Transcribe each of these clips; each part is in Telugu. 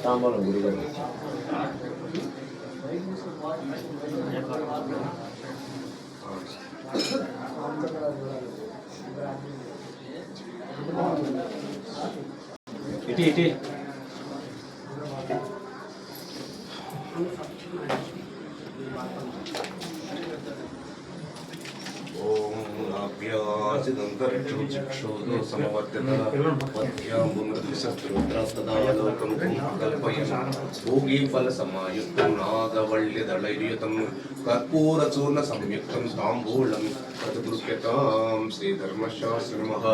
తాంబూలం గురుగారు ఇటీ ఇటీ भोगीफलसमायुक्तं कर्पूरचूर्ण संयुक्तं ताम्बूलं प्रतिगृह्यतां श्रीधर्मशास्त्रमः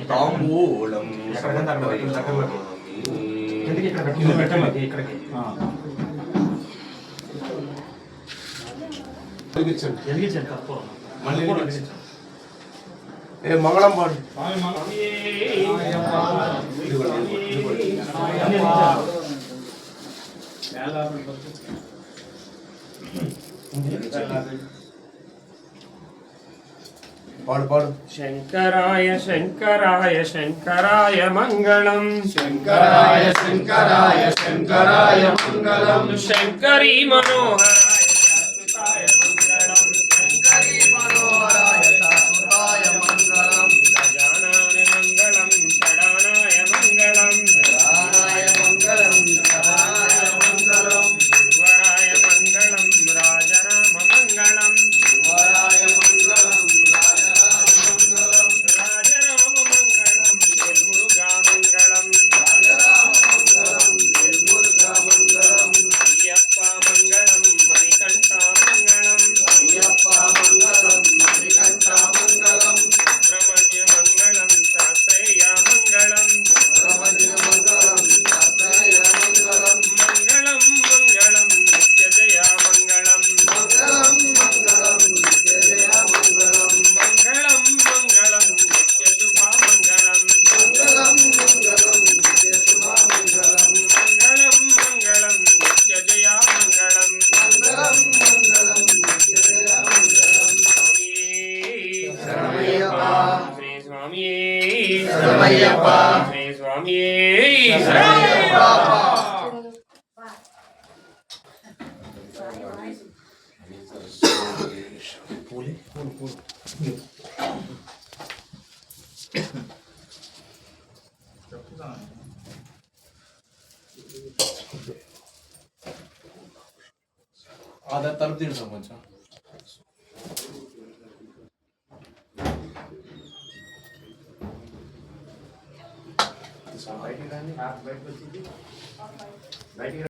ताम्बूलं మంగళం పాడు పాడు పాడు శంకరాయ శంకరాయ శంకరాయ మంగళం శంకరాయ శంకరాయ శంకరాయ మంగళం శంకరీ మనోహరాయ శాశ్వతాయ మంగళం శంకరీ మనోహరాయ శాశ్వతాయ మంగళం గజానాయ మంగళం షడానాయ మంగళం రాయ మంగళం రాయ మంగళం గురువరాయ మంగళం రాజరామ మంగళం వరాయ మంగళం రాయ మంగళం రాజరామ మంగళం వెల్మురుగా మంగళం రాజరామ మంగళం వేల్మురుగా మంగళం అయ్యప్ప మంగళం మణికంఠ మంగళం అయ్యప్ప మంగళం మణికంఠ మంగళం సుబ్రహ్మణ్య మంగళం శాస్త్రేయ మంగళం ప్రపంచ మంగళం శాస్త్రేయ మంగళం మంగళం మంగళం నిత్యజయ మంగళం మంగళం మంగళం జయ మంగళం మంగళం మంగళం నిత్యశుభ మంగళం మంగళం మంగళం జయ శుభ మంగళం మంగళం మంగళం నిత్యజయ మంగళం మంగళం మంగళం జయ మంగళం స్వామి శరణమయ్యప్ప శ్రీ స్వామి ఆధార్ తలుపు తీసుకో కొంచెం బయటికి